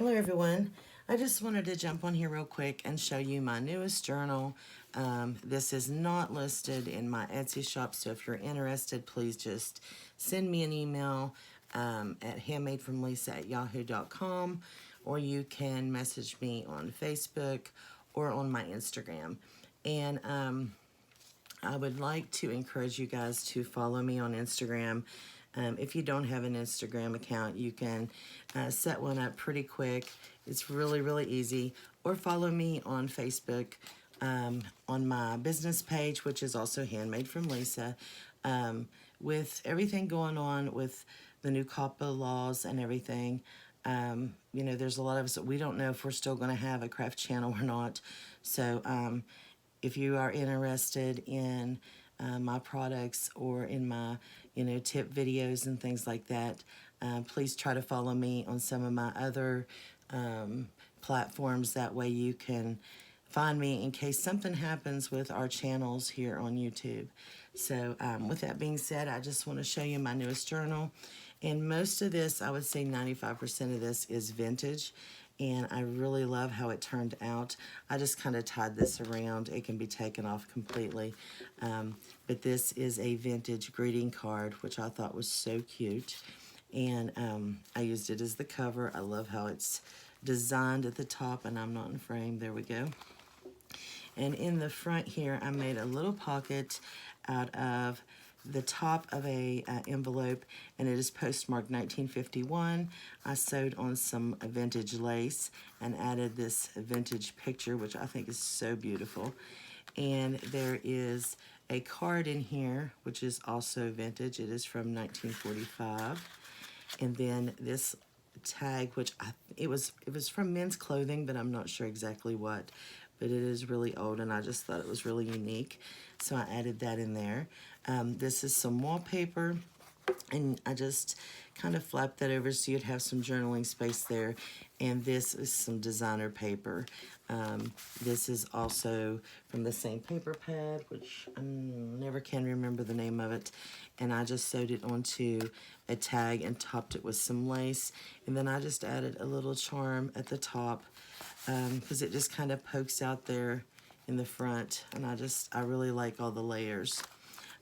Hello everyone. I just wanted to jump on here real quick and show you my newest journal. This is not listed in my Etsy shop, so if you're interested, please just send me an email at handmadefromlisa@yahoo.com, or you can message me on Facebook or on my Instagram. And I would like to encourage you guys to follow me on Instagram. If you don't have an Instagram account, you can set one up pretty quick. It's really, really easy. Or follow me on Facebook on my business page, which is also Handmade from Lisa. With everything going on with the new COPPA laws and everything, you know, there's a lot of us that we don't know if we're still going to have a craft channel or not. So if you are interested in my products or in my, you know, tip videos and things like that, please try to follow me on some of my other platforms. That way you can find me in case something happens with our channels here on YouTube. So with that being said, I just want to show you my newest journal. And most of this, I would say 95% of this is vintage. And I really love how it turned out. I just kind of tied this around. It can be taken off completely. But this is a vintage greeting card, which I thought was so cute. And I used it as the cover. I love how it's designed at the top, and I'm not in frame. There we go. And in the front here, I made a little pocket out of the top of a envelope, and it is postmarked 1951. I sewed on some vintage lace and added this vintage picture, which I think is so beautiful. And there is a card in here, which is also vintage. It is from 1945. And then this tag, which it was from men's clothing, but I'm not sure exactly what. But it is really old, and I just thought it was really unique, so I added that in there. This is some wallpaper, and I just kind of flapped that over so you'd have some journaling space there. And this is some designer paper. This is also from the same paper pad, which I never can remember the name of it. And I just sewed it onto a tag and topped it with some lace. And then I just added a little charm at the top because it just kind of pokes out there in the front. And I really like all the layers.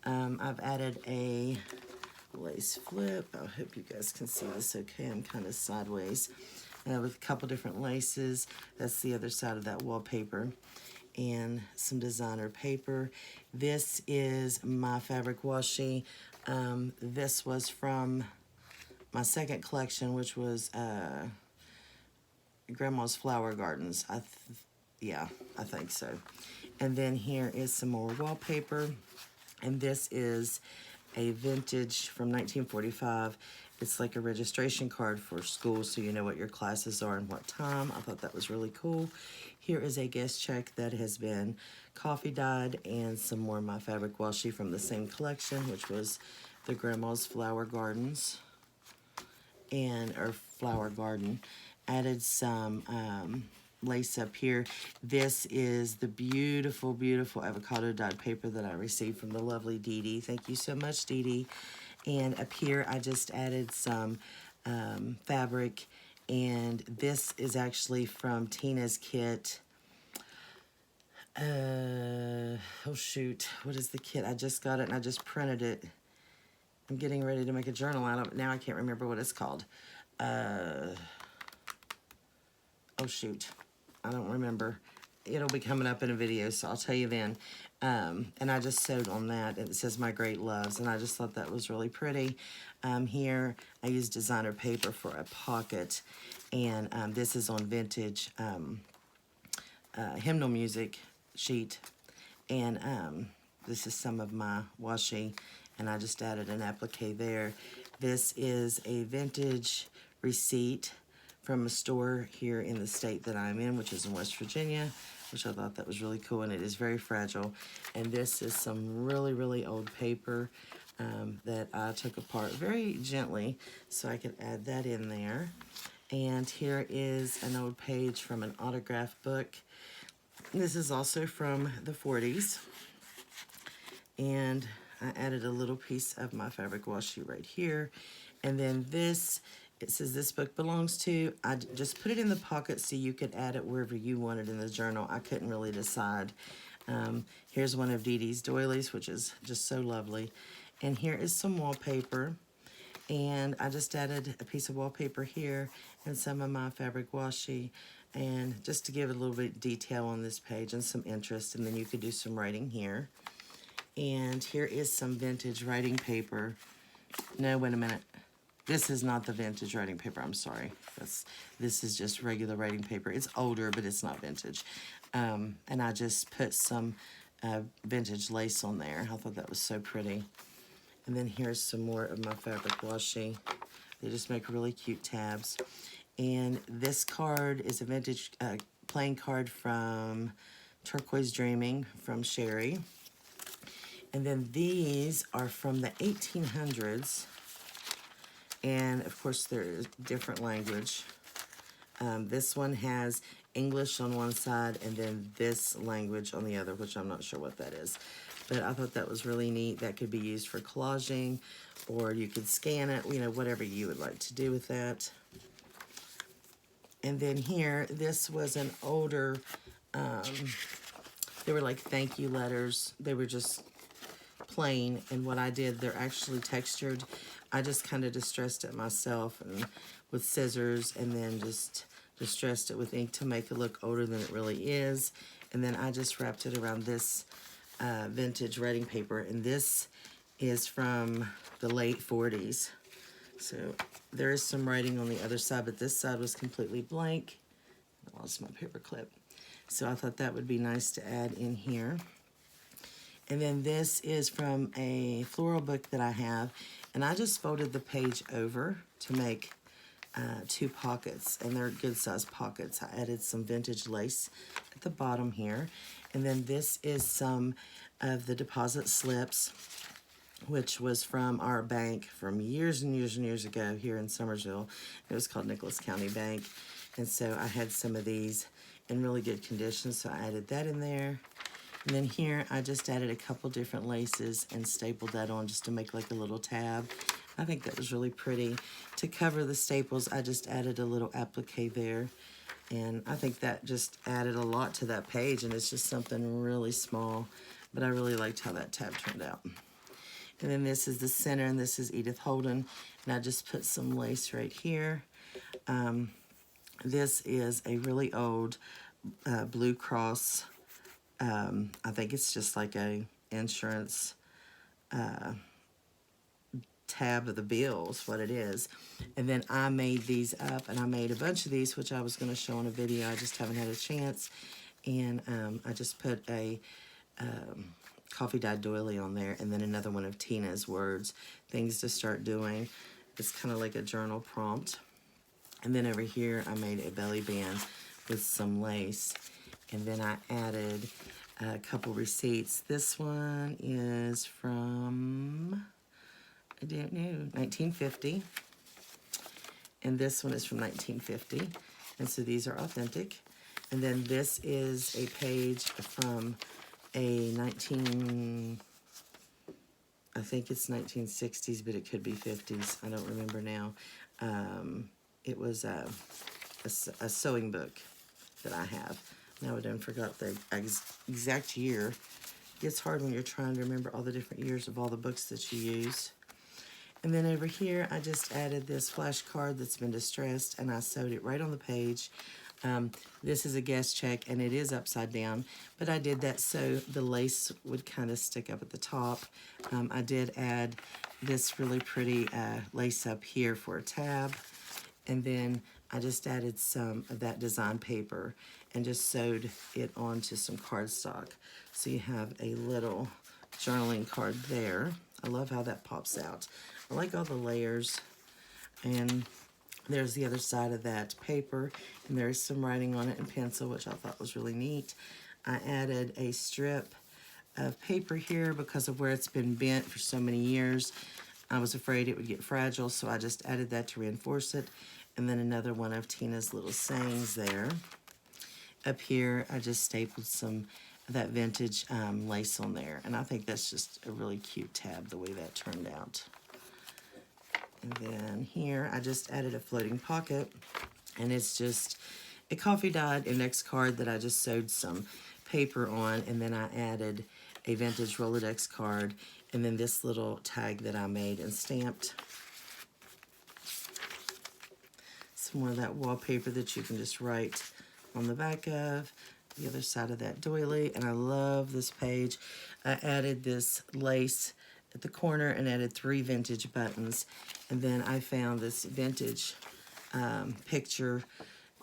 I've added a lace flip. I hope you guys can see this okay. I'm kind of sideways with a couple different laces. That's the other side of that wallpaper. And some designer paper. This is my fabric washi. This was from my second collection, which was Grandma's Flower Gardens. Yeah, I think so. And then here is some more wallpaper. And this is a vintage from 1945. It's like a registration card for school, so you know what your classes are and what time. I thought that was really cool. Here is a guest check that has been coffee dyed, and some more of my fabric washi from the same collection, which was the Grandma's Flower Gardens or Flower Garden. Added some lace up here. This is the beautiful, beautiful avocado dyed paper that I received from the lovely Dee Dee. Thank you so much, Dee Dee. And up here, I just added some fabric, and this is actually from Tina's kit. Oh shoot, what is the kit? I just got it and I just printed it. I'm getting ready to make a journal out of it. Now I can't remember what it's called. Oh shoot, I don't remember. It'll be coming up in a video, so I'll tell you then. And I just sewed on that, and it says My Great Loves, and I just thought that was really pretty. Here, I used designer paper for a pocket, and this is on vintage hymnal music sheet. And this is some of my washi, and I just added an applique there. This is a vintage receipt from a store here in the state that I'm in, which is in West Virginia, which I thought that was really cool, and it is very fragile. And this is some really, really old paper that I took apart very gently, so I could add that in there. And here is an old page from an autograph book. This is also from the 40s. And I added a little piece of my fabric washi right here. And then this It says this book belongs to. I just put it in the pocket so you could add it wherever you wanted in the journal. I couldn't really decide. Here's one of Dee Dee's doilies, which is just so lovely. And here is some wallpaper. And I just added a piece of wallpaper here and some of my fabric washi, and just to give a little bit of detail on this page and some interest, and then you could do some writing here. And here is some vintage writing paper. No, wait a minute. This is not the vintage writing paper, I'm sorry. This is just regular writing paper. It's older, but it's not vintage. And I just put some vintage lace on there. I thought that was so pretty. And then here's some more of my fabric washi. They just make really cute tabs. And this card is a vintage playing card from Turquoise Dreaming from Sherry. And then these are from the 1800s. And of course there's different language. This one has English on one side and then this language on the other, which I'm not sure what that is. But I thought that was really neat. That could be used for collaging, or you could scan it, you know, whatever you would like to do with that. And then here, this was an older, they were like thank you letters. They were just plain, and what I did, they're actually textured. I just kind of distressed it myself and with scissors, and then just distressed it with ink to make it look older than it really is. And then I just wrapped it around this vintage writing paper, and this is from the late 40s. So there is some writing on the other side, but this side was completely blank. I lost my paper clip. So I thought that would be nice to add in here. And then this is from a floral book that I have, and I just folded the page over to make 2 pockets, and they're good sized pockets. I added some vintage lace at the bottom here. And then this is some of the deposit slips, which was from our bank from years and years and years ago here in Summersville. It was called Nicholas County Bank. And so I had some of these in really good condition, so I added that in there. And then here I just added a couple different laces and stapled that on just to make like a little tab. I think that was really pretty. To cover the staples, I just added a little applique there. And I think that just added a lot to that page, and it's just something really small, but I really liked how that tab turned out. And then this is the center, and this is Edith Holden, and I just put some lace right here. This is a really old Blue Cross, I think it's just like a insurance tab of the bills, what it is. And then I made these up, and I made a bunch of these, which I was going to show in a video. I just haven't had a chance. And I just put a coffee dyed doily on there, and then another one of Tina's words, things to start doing. It's kind of like a journal prompt. And then over here I made a belly band with some lace, and then I added a couple receipts. This one is from, I don't know, 1950. And this one is from 1950. And so these are authentic. And then this is a page from a I think it's 1960s, but it could be 50s. I don't remember now. It was a sewing book that I have. Now I done forgot the exact year. It gets hard when you're trying to remember all the different years of all the books that you use. And then over here, I just added this flash card that's been distressed, and I sewed it right on the page. This is a guest check, and it is upside down, but I did that so the lace would kind of stick up at the top. I did add this really pretty lace up here for a tab, and then I just added some of that design paper and just sewed it onto some cardstock. So you have a little journaling card there. I love how that pops out. I like all the layers. And there's the other side of that paper, and there's some writing on it in pencil, which I thought was really neat. I added a strip of paper here because of where it's been bent for so many years. I was afraid it would get fragile, so I just added that to reinforce it. And then another one of Tina's little sayings there. Up here, I just stapled some of that vintage lace on there, and I think that's just a really cute tab the way that turned out. And then here I just added a floating pocket, and it's just a coffee dyed index card that I just sewed some paper on, and then I added a vintage Rolodex card, and then this little tag that I made and stamped. Some more of that wallpaper that you can just write on the back of, the other side of that doily. And I love this page. I added this lace at the corner and added 3 vintage buttons. And then I found this vintage picture,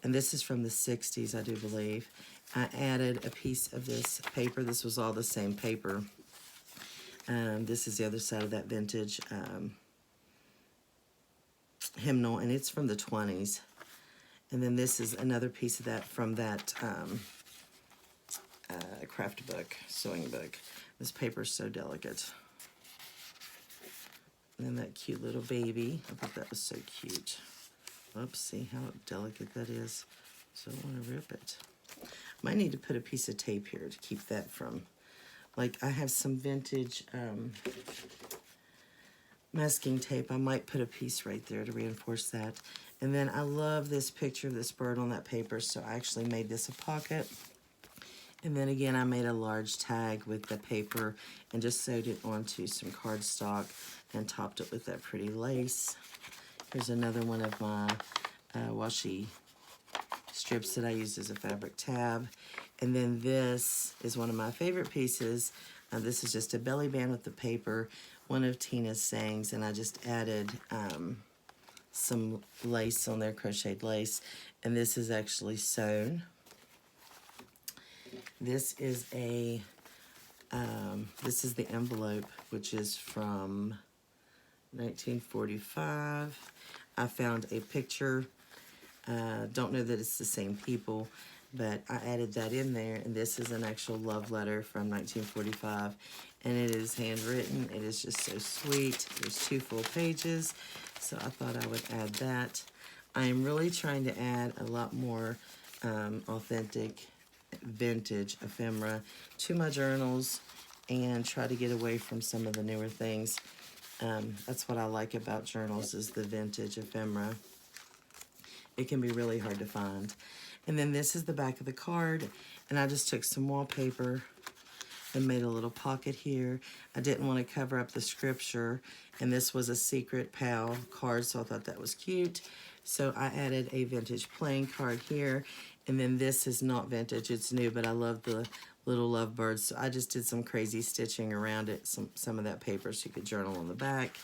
and this is from the 60s, I do believe. I added a piece of this paper. This was all the same paper. This is the other side of that vintage hymnal, and it's from the 20s. And then this is another piece of that from that craft book, sewing book. This paper is so delicate. And then that cute little baby. I thought that was so cute. Oops, see how delicate that is. So I want to rip it. Might need to put a piece of tape here to keep that from, like, I have some vintage masking tape. I might put a piece right there to reinforce that. And then I love this picture of this bird on that paper, so I actually made this a pocket. And then again, I made a large tag with the paper and just sewed it onto some cardstock and topped it with that pretty lace. Here's another one of my washi strips that I used as a fabric tab. And then this is one of my favorite pieces. This is just a belly band with the paper, one of Tina's sayings, and I just added some lace on there, crocheted lace, and this is actually sewn. This is a this is the envelope, which is from 1945. I found a picture. Don't know that it's the same people, but I added that in there, and this is an actual love letter from 1945, and it is handwritten. It is just so sweet. There's 2 full pages, so I thought I would add that. I am really trying to add a lot more authentic vintage ephemera to my journals and try to get away from some of the newer things. That's what I like about journals, is the vintage ephemera. It can be really hard to find. And then this is the back of the card, and I just took some wallpaper and made a little pocket here. I didn't want to cover up the scripture, and this was a secret pal card, so I thought that was cute. So I added a vintage playing card here, and then this is not vintage, it's new, but I love the little lovebirds, so I just did some crazy stitching around it, some of that paper so you could journal on the back.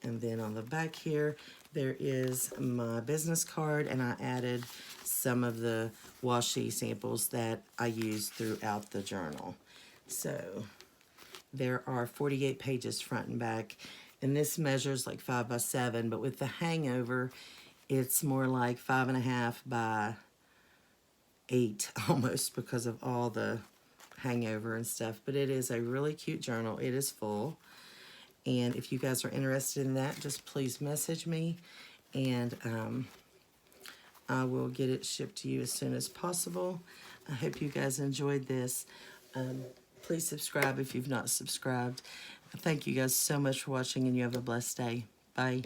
And then on the back here, there is my business card, and I added some of the washi samples that I used throughout the journal. So there are 48 pages front and back, and this measures like 5 by 7, but with the hangover, it's more like 5.5 by 8 almost, because of all the hangover and stuff. But it is a really cute journal. It is full. And if you guys are interested in that, just please message me, and I will get it shipped to you as soon as possible. I hope you guys enjoyed this. Please subscribe if you've not subscribed. Thank you guys so much for watching, and you have a blessed day. Bye.